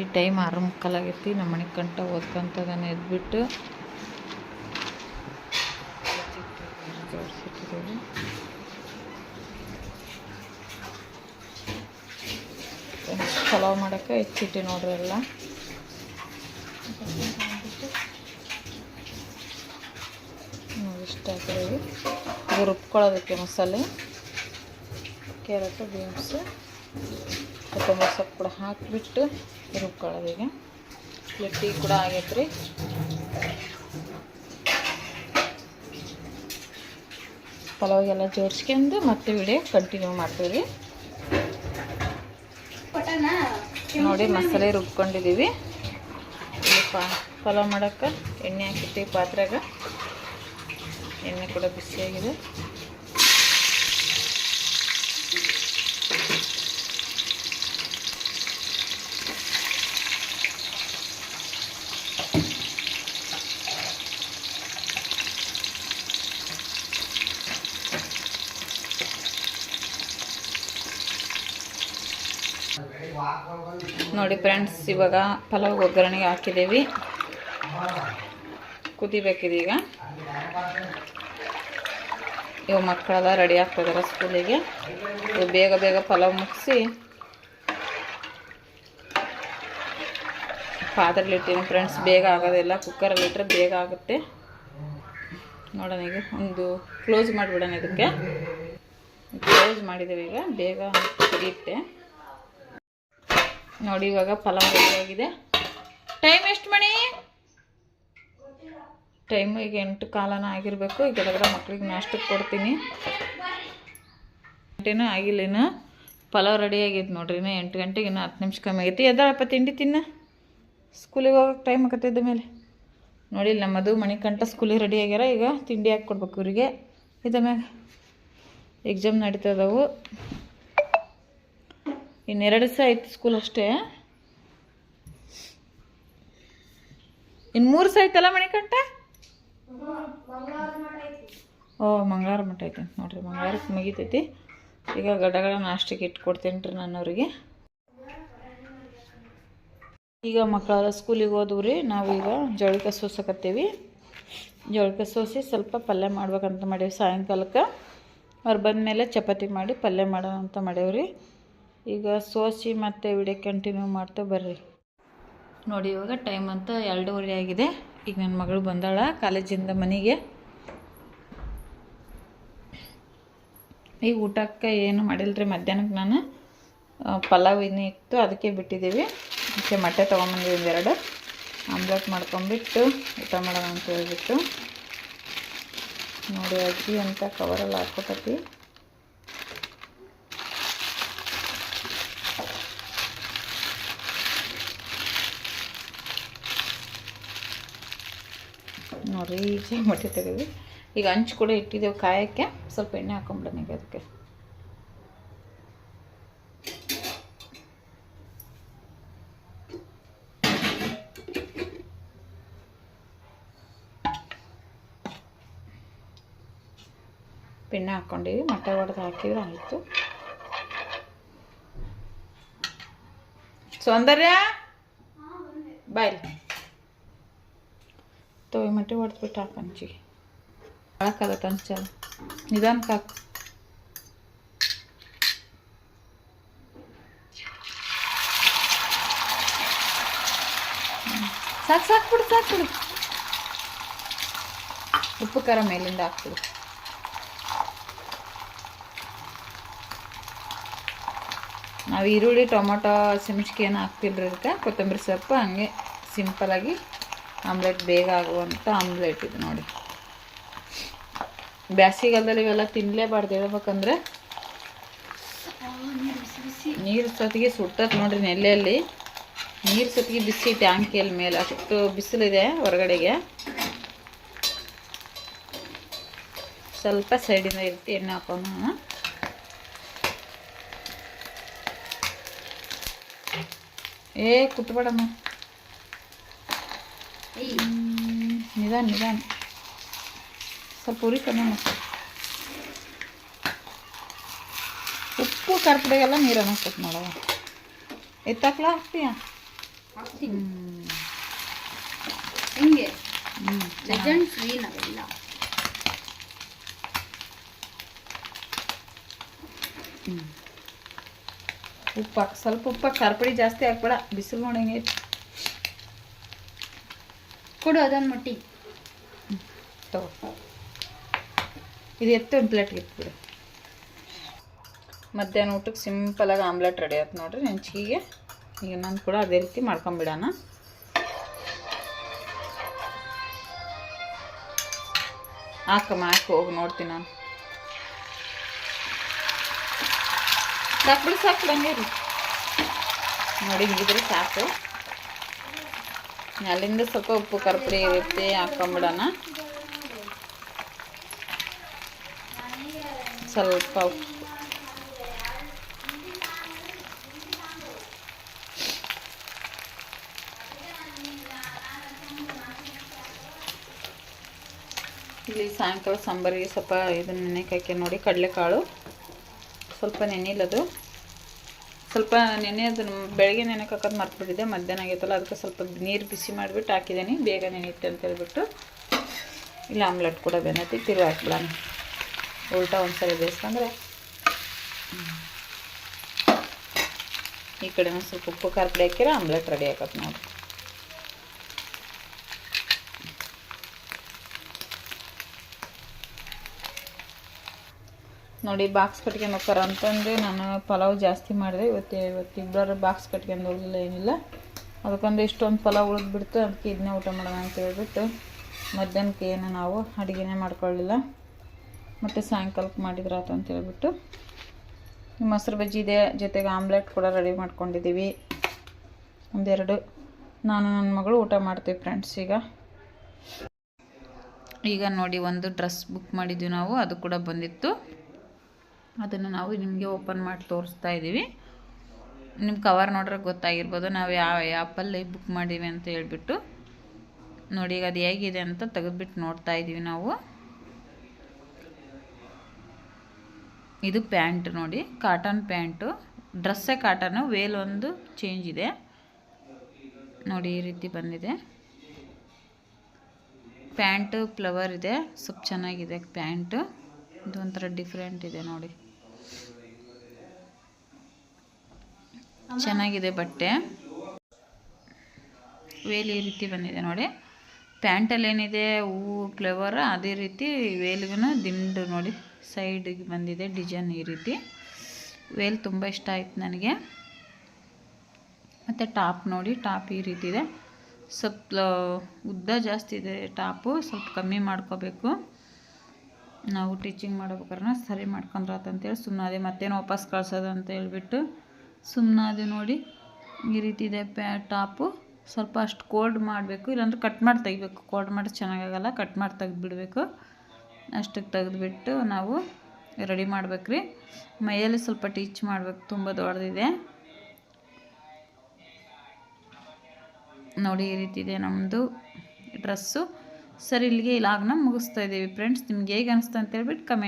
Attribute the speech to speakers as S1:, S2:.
S1: ನೋಡಿರಿ ಟೈಮ್ 6:45 ಆಗೈತಿ. ನಮ್ಮ ಮನೆ ಕಂಟ ಓದ್ಕೊಂತದಾನೆ ಎದ್ಬಿಟ್ಟು ಜೋಡಿಸಿಟ್ಟಿದ್ದೀವಿ. ಪಲಾವ್ ಮಾಡೋಕ್ಕೆ ಹೆಚ್ಚಿಟ್ಟು ನೋಡ್ರಿ ಎಲ್ಲ ಇಷ್ಟ ಹಾಕಿದ್ದೀವಿ. ಇದು ರುಬ್ಕೊಳ್ಳೋದಕ್ಕೆ ಮಸಾಲೆ ಕ್ಯಾರೆಟು ಬೀನ್ಸು ಕೊತ್ತಂಬರಿ ಸೊಪ್ಪು ಕೂಡ ಹಾಕಿಬಿಟ್ಟು ರುಬ್ಕೊಳ್ಳೋದೀಗ. ಟೀ ಕೂಡ ಆಗೈತೆ ರೀ. ಪಲಾವಿಗೆಲ್ಲ ಜೋಡಿಸ್ಕೊಂಡು ಮತ್ತೆ ವಿಡಿಯೋ ಕಂಟಿನ್ಯೂ ಮಾಡ್ತೀವಿ. ನೋಡಿ ಮಸಾಲೆ ರುಬ್ಕೊಂಡಿದ್ದೀವಿ. ಪಲಾವ್ ಮಾಡೋಕ್ಕೆ ಎಣ್ಣೆ ಹಾಕಿರ್ತೀವಿ ಪಾತ್ರೆಗೆ. ಎಣ್ಣೆ ಕೂಡ ಬಿಸಿಯಾಗಿದೆ. ನೋಡಿ ಫ್ರೆಂಡ್ಸ್, ಇವಾಗ ಪಲಾವ್ ಒಗ್ಗರಣೆಗೆ ಹಾಕಿದ್ದೀವಿ. ಕುದಿಬೇಕಿದೀಗ. ಇವು ಮಕ್ಕಳೆಲ್ಲ ರೆಡಿ ಆಗ್ತಿದ್ದಾರೆ ಸ್ಕೂಲಿಗೆ. ಇವು ಬೇಗ ಬೇಗ ಪಲಾವ್ ಮುಗಿಸಿ ಪಾತ್ರೆಲಿಟ್ಟಿನಿ ಫ್ರೆಂಡ್ಸ್. ಬೇಗ ಆಗೋದಿಲ್ಲ, ಕುಕ್ಕರಲ್ಲಿ ಇಟ್ಟರೆ ಬೇಗ ಆಗುತ್ತೆ. ನೋಡೋಣ ಈಗ ಒಂದು ಕ್ಲೋಸ್ ಮಾಡಿಬಿಡೋಣ. ಇದಕ್ಕೆ ಕ್ಲೋಸ್ ಮಾಡಿದ್ದೀವಿ. ಈಗ ಬೇಗ ಕುದಿಯುತ್ತೆ ನೋಡಿ. ಇವಾಗ ಪಲಾವ್ ರೆಡಿಯಾಗಿದೆ. ಟೈಮ್ ಎಷ್ಟು ಮಣಿ? ಟೈಮು ಈಗ 8:15 ಆಗಿರಬೇಕು. ಈಗ ಕೆಳಗಡೆ ಮಕ್ಳಿಗೆ ನಾಷ್ಟಕ್ಕೆ ಕೊಡ್ತೀನಿ. 8 ಆಗಿಲ್ಲೇನು. ಪಲಾವ್ ರೆಡಿ ಆಗೈತೆ ನೋಡ್ರಿ. ಇನ್ನು 8 ಗಂಟೆಗೆ ಇನ್ನೂ 10 ನಿಮಿಷ ಕಮ್ಮಿ ಆಗೈತಿ. ಎದ್ದಾಳಪ್ಪ ತಿಂಡಿ ತಿನ್ನ. ಸ್ಕೂಲಿಗೆ ಹೋಗೋಕೆ ಟೈಮ್ ಆಗತ್ತಿದ್ದ ಮೇಲೆ ನೋಡಿ. ಇಲ್ಲಿ ನಮ್ಮದು ಮಣಿಕಂಠ ಸ್ಕೂಲಿಗೆ ರೆಡಿ ಆಗ್ಯಾರ. ಈಗ ತಿಂಡಿ ಹಾಕಿ ಕೊಡ್ಬೇಕು ಇವರಿಗೆ. ಇದ ಮ್ಯಾಗ ಎಕ್ಸಾಮ್ ನಡೀತದವು. ಇನ್ನು 2 ದಿವಸ ಐತಿ ಸ್ಕೂಲ್ ಅಷ್ಟೇ. ಇನ್ನು 3 ದಿವಸ ಐತಲ್ಲ ಮಣಿಕಂಠ? ಓ, ಮಂಗಳವಾರ ಮಟ್ಟ ಐತೆ ನೋಡ್ರಿ. ಮಂಗಳವಾರಕ್ಕೆ ಮುಗಿತೈತಿ. ಈಗ ಗಡಗಡ ನಾಷ್ಟಕ್ಕೆ ಇಟ್ಕೊಡ್ತೀನಿ ರೀ ನನ್ನವ್ರಿಗೆ. ಈಗ ಮಕ್ಕಳೆಲ್ಲ ಸ್ಕೂಲಿಗೆ ಹೋದ್ವಿ. ನಾವೀಗ ಜೋಳಿಗೆ ಸೋಸಕತ್ತೀವಿ. ಜೋಳಿಗೆ ಸೋಸಿ ಸ್ವಲ್ಪ ಪಲ್ಯ ಮಾಡ್ಬೇಕಂತ ಮಾಡೀವಿ ಸಾಯಂಕಾಲಕ್ಕೆ. ಅವ್ರು ಬಂದಮೇಲೆ ಚಪಾತಿ ಮಾಡಿ ಪಲ್ಯ ಮಾಡೋಣ ಅಂತ ಮಾಡೇವ್ರಿ. ಈಗ ಸೋಸಿ ಮತ್ತೆ ವಿಡಿಯೋ ಕಂಟಿನ್ಯೂ ಮಾಡ್ತಾ ಬರ್ರಿ. ನೋಡಿ ಇವಾಗ ಟೈಮ್ ಅಂತ 2:30 ಆಗಿದೆ. ಈಗ ನನ್ನ ಮಗಳು ಬಂದಾಳ ಕಾಲೇಜಿಂದ ಮನೆಗೆ. ಈಗ ಊಟಕ್ಕೆ ಏನು ಮಾಡಿಲ್ಲರಿ. ಮಧ್ಯಾಹ್ನಕ್ಕೆ ನಾನು ಪಲಾವ್ ಇನ್ನೂ ಇತ್ತು, ಅದಕ್ಕೆ ಬಿಟ್ಟಿದ್ದೀವಿ. ಮತ್ತು ಮೊಟ್ಟೆ ತೊಗೊಂಬಂದಿವಿ 2 ಆಮ್ಲೆಟ್ ಮಾಡ್ಕೊಂಬಿಟ್ಟು ಊಟ ಮಾಡೋಣ ಅಂತ ಹೇಳ್ಬಿಟ್ಟು. ನೋಡಿ ಅಜ್ಜಿ ಅಂತ ಕವರಲ್ಲಿ ಹಾಕ್ಕೊತತಿ. ನೋಡಿರಿ ಈಜಿ ಮೊಟ್ಟೆ ತೆಗೆದು ಈಗ ಹಂಚು ಕೂಡ ಇಟ್ಟಿದ್ದೇವೆ ಕಾಯೋಕ್ಕೆ. ಸ್ವಲ್ಪ ಎಣ್ಣೆ ಹಾಕೊಂಬಿಡೋಣ ಈಗ ಅದಕ್ಕೆ. ಎಣ್ಣೆ ಹಾಕ್ಕೊಂಡಿವಿ. ಮೊಟ್ಟೆ ಹೊಡೆದು ಹಾಕಿದ್ರೆ ಆಯಿತು. ಸೌಂದರ್ಯ ಬಾಯ್ ತೊಯ್ ಮೊಟ್ಟೆ ಹೊಡೆದ್ಬಿಟ್ಟು ಹಾಕಿ ಹಂಚಿಗೆ. ಹಾಕಲ್ಲ ಹಂಚ ನಿಧಾನಕ್ಕೆ ಹಾಕು. ಸಾಕು. ಉಪ್ಪು ಖಾರ ಮೇಲಿಂದ ಹಾಕ್ಬಿಡು. ನಾವು ಈರುಳ್ಳಿ ಟೊಮೊಟೊ ಹಸಿಮೆಣ್ಸಿನ್ಕಾಯಿ ಏನು ಹಾಕ್ತಿಲ್ರಿ ಇದಕ್ಕೆ. ಕೊತ್ತಂಬರಿ ಸೊಪ್ಪು ಹಂಗೆ ಸಿಂಪಲಾಗಿ ಆಮ್ಲೆಟ್ ಬೇಗ ಆಗುವಂಥ ಆಮ್ಲೆಟ್ ಇದು ನೋಡಿ. ಬ್ಯಾಸಿಗಾಲದಲ್ಲಿ ಇವೆಲ್ಲ ತಿನ್ನಲೇಬಾರ್ದು. ಹೇಳ್ಬೇಕಂದ್ರೆ ನೀರು ಸತಿಗೆ ಸುಟ್ಟತ್ ನೋಡ್ರಿ. ನೆಲ್ಲೆಯಲ್ಲಿ ನೀರು ಸತಿಗೆ ಬಿಸಿ ಟ್ಯಾಂಕಿಯಲ್ಲಿ ಮೇಲೆ ಅಷ್ಟು ಬಿಸಿಲಿದೆ ಹೊರಗಡೆಗೆ. ಸ್ವಲ್ಪ ಸೈಡಿಂದ ಇರ್ತಿ ಎಣ್ಣೆ ಹಾಕೋಣ. ಕುಟ್ಬೇಡಮ್ಮ, ನಿಧಾನ. ಸ್ವಲ್ಪ ಉರಿ ಕಮ್ಮಿ ಮಾಡ್ತಾರೆ. ಉಪ್ಪು ಕರ್ಪಡೆಗೆಲ್ಲ ನೀರನ್ನು ಹಾಕ್ಬೇಕು ನೋಡವ. ಎತ್ತಾಕ್ಲ ಹಾಕ್ತೀಯ?
S2: ಹಿಂಗೆ ಲೆಜೆಂಡ್ ಫ್ರೀ ನಾವೆಲ್ಲ.
S1: ಉಪ್ಪು ಹಾಕಿ, ಸ್ವಲ್ಪ ಉಪ್ಪು ಖಾರ ಪುಡಿ ಜಾಸ್ತಿ ಹಾಕ್ಬೇಡ, ಬಿಸಿಲು ನೋಡಿ ಹೆಂಗೈತಿ.
S2: ಕೊಡು ಅದನ್ನು ಮುಟ್ಟಿ
S1: ತಗೋ, ಇದು ಎತ್ತು ಒಂದು ಪ್ಲೇಟ್ಗೆ ಇಟ್ಬಿಡು. ಮಧ್ಯಾಹ್ನ ಊಟಕ್ಕೆ ಸಿಂಪಲಾಗಿ ಆಮ್ಲೆಟ್ ರೆಡಿ ಆಯ್ತು ನೋಡ್ರಿ ನೆಂಚಿಗೆ. ಈಗ ನಾನು ಕೂಡ ಅದೇ ರೀತಿ ಮಾಡ್ಕೊಂಬಿಡೋಣ. ಹಾಕಮ್ಮ, ಹಾಕಿ ಹೋಗಿ ನೋಡ್ತೀನಿ ನಾನು. ಸಾಕ್ಬಿಡು ಹಂಗೆ ರೀ ನೋಡಿ, ಹಿಂಗಿದ್ರೆ ಸಾಕು. ಅಲ್ಲಿಂದ ಸ್ವಲ್ಪ ಉಪ್ಪು ಖಾರ ಪುಡಿ ಇರುತ್ತೆ, ಹಾಕೊಂಬಿಡೋಣ. ಸ್ವಲ್ಪ ಉಪ್ಪು, ಇಲ್ಲಿ ಸಾಯಂಕಾಲ ಸಾಂಬಾರಿಗೆ ಸ್ವಲ್ಪ ಇದನ್ನು ನೆನೆಕಾಕಿ ನೋಡಿ, ಕಡಲೆಕಾಳು ಸ್ವಲ್ಪ ನೆನೆಯಿಲ್ಲದು, ಸ್ವಲ್ಪ ಅದನ್ನು ಬೆಳಗ್ಗೆ ನೆನೆಗೆ ಹಾಕೋದು ಮರ್ತ್ಬಿಟ್ಟಿದ್ದೆ. ಮಧ್ಯಾಹ್ನ ಆಗೈತಲ್ಲ, ಅದಕ್ಕೆ ಸ್ವಲ್ಪ ನೀರು ಬಿಸಿ ಮಾಡಿಬಿಟ್ಟು ಹಾಕಿದ್ದೀನಿ, ಬೇಗ ನೆನೆಯುತ್ತೆ ಅಂತ ಹೇಳ್ಬಿಟ್ಟು. ಇಲ್ಲ ಆಮ್ಲೆಟ್ ಕೂಡ ಬೆನ್ನತ್ತಿ ತಿರುಗಿ ಹಾಕ್ಬಿಡೋಣ. ಉಲ್ಟಾ ಒಂದ್ಸರಿ ಬೇಯಿಸ್ಕೊಂಡ್ರೆ ಈ ಕಡೆ ಸ್ವಲ್ಪ ಉಪ್ಪು ಖಾರ ಪುಡಿ ಹಾಕಿರ ಆಮ್ಲೆಟ್ ರೆಡಿ ಆಗತ್ತೆ ನೋಡಿ. ನೋಡಿ ಬಾಕ್ಸ್ ಕಟ್ಕೊಂಡು ಹೋಗ್ತಾರ ಅಂತಂದು ನಾನು ಪಲಾವ್ ಜಾಸ್ತಿ ಮಾಡಿದೆ. ಇವತ್ತಿಬ್ಬರು ಬಾಕ್ಸ್ ಕಟ್ಕೊಂಡು ಹೋಗಲಿಲ್ಲ, ಏನಿಲ್ಲ. ಅದಕ್ಕೊಂದು ಇಷ್ಟೊಂದು ಪಲಾವ್ ಉಳಿದ್ಬಿಡ್ತು, ಅದಕ್ಕೆ ಇದನ್ನೇ ಊಟ ಮಾಡೋಣ ಅಂತ ಹೇಳ್ಬಿಟ್ಟು ಮಧ್ಯಾಹ್ನಕ್ಕೆ ಏನು ನಾವು ಅಡುಗೆನೇ ಮಾಡ್ಕೊಳ್ಳಿಲ್ಲ. ಮತ್ತು ಸಾಯಂಕಾಲಕ್ಕೆ ಮಾಡಿದ್ರಾತು ಅಂತ ಹೇಳ್ಬಿಟ್ಟು ಮೊಸರು ಬಜ್ಜಿ ಇದೆ, ಜೊತೆಗೆ ಆಮ್ಲೆಟ್ ಕೂಡ ರೆಡಿ ಮಾಡ್ಕೊಂಡಿದ್ದೀವಿ. ಒಂದೆರಡು ನಾನು ನನ್ನ ಮಗಳು ಊಟ ಮಾಡ್ತೀವಿ ಫ್ರೆಂಡ್ಸ್. ಈಗ ನೋಡಿ ಒಂದು ಡ್ರೆಸ್ ಬುಕ್ ಮಾಡಿದ್ವಿ ನಾವು, ಅದು ಕೂಡ ಬಂದಿತ್ತು. ಅದನ್ನು ನಾವು ನಿಮಗೆ ಓಪನ್ ಮಾಡಿ ತೋರಿಸ್ತಾ ಇದ್ದೀವಿ. ನಿಮ್ಮ ಕವರ್ ನೋಡ್ರೆ ಗೊತ್ತಾಗಿರ್ಬೋದು ನಾವು ಯಾವ ಆ್ಯಪಲ್ಲಿ ಬುಕ್ ಮಾಡೀವಿ ಅಂತ ಹೇಳ್ಬಿಟ್ಟು. ನೋಡಿ ಈಗ ಅದು ಹೇಗಿದೆ ಅಂತ ತೆಗೆದುಬಿಟ್ಟು ನೋಡ್ತಾ ಇದ್ದೀವಿ ನಾವು. ಇದು ಪ್ಯಾಂಟ್ ನೋಡಿ, ಕಾಟನ್ ಪ್ಯಾಂಟು, ಡ್ರೆಸ್ಸೇ ಕಾಟನ್ನು, ವೇಲ್ ಒಂದು ಚೇಂಜ್ ಇದೆ ನೋಡಿ. ಈ ರೀತಿ ಬಂದಿದೆ ಪ್ಯಾಂಟು, ಫ್ಲವರ್ ಇದೆ, ಸ್ವಲ್ಪ ಚೆನ್ನಾಗಿದೆ ಪ್ಯಾಂಟು. ಇದು ಒಂಥರ ಡಿಫ್ರೆಂಟ್ ಇದೆ ನೋಡಿ, ಚೆನ್ನಾಗಿದೆ ಬಟ್ಟೆ. ವೇಲ್ ಈ ರೀತಿ ಬಂದಿದೆ ನೋಡಿ. ಪ್ಯಾಂಟಲ್ಲಿ ಏನಿದೆ ಹೂವು ಫ್ಲವರ್, ಅದೇ ರೀತಿ ವೇಲ್ಗೂ ದಿಂಡು ನೋಡಿ ಸೈಡಿಗೆ ಬಂದಿದೆ ಡಿಸೈನ್. ಈ ರೀತಿ ವೇಲ್ ತುಂಬ ಇಷ್ಟ ಆಯ್ತು ನನಗೆ. ಮತ್ತು ಟಾಪ್ ನೋಡಿ, ಟಾಪ್ ಈ ರೀತಿ ಇದೆ. ಸ್ವಲ್ಪ ಉದ್ದ ಜಾಸ್ತಿ ಇದೆ ಟಾಪು, ಸ್ವಲ್ಪ ಕಮ್ಮಿ ಮಾಡ್ಕೋಬೇಕು. ನಾವು ಟೀಚಿಂಗ್ ಮಾಡ್ಬೇಕಾದ್ರೆ ಸರಿ ಮಾಡ್ಕೊಂಡ್ರಾತಂತೇಳಿ ಸುಮ್ಮನೆ ಮತ್ತೇನು ವಾಪಸ್ ಕಳ್ಸೋದು ಅಂತ ಹೇಳ್ಬಿಟ್ಟು ಸುಮ್ಮನೆ ನೋಡಿ. ಈ ರೀತಿ ಇದೆ ಟಾಪು. ಸ್ವಲ್ಪ ಅಷ್ಟು ಕೋಲ್ಡ್ ಮಾಡಬೇಕು, ಇಲ್ಲಾಂದ್ರೆ ಕಟ್ ಮಾಡಿ ತೆಗಿಬೇಕು. ಕೋಲ್ಡ್ ಮಾಡಿ ಚೆನ್ನಾಗಾಗಲ್ಲ, ಕಟ್ ಮಾಡಿ ತೆಗೆದುಬಿಡ್ಬೇಕು. ಅಷ್ಟಕ್ಕೆ ತೆಗೆದುಬಿಟ್ಟು ನಾವು ರೆಡಿ ಮಾಡ್ಬೇಕ್ರಿ. ಮೈಯಲ್ಲಿ ಸ್ವಲ್ಪ ಟೀಚ್ ಮಾಡಬೇಕು, ತುಂಬ ದೊಡ್ಡದಿದೆ ನೋಡಿ. ಈ ರೀತಿ ಇದೆ ನಮ್ಮದು ಡ್ರೆಸ್ಸು. ಸರಿ, ಇಲ್ಲಿಗೆ ಇಲಾಗ್ನ ಮುಗಿಸ್ತಾ ಇದ್ದೀವಿ ಫ್ರೆಂಡ್ಸ್. ನಿಮ್ಗೆ ಹೇಗೆ ಅನಿಸ್ತು ಅಂತ ಹೇಳ್ಬಿಟ್ಟು ಕಮೆಂಟ್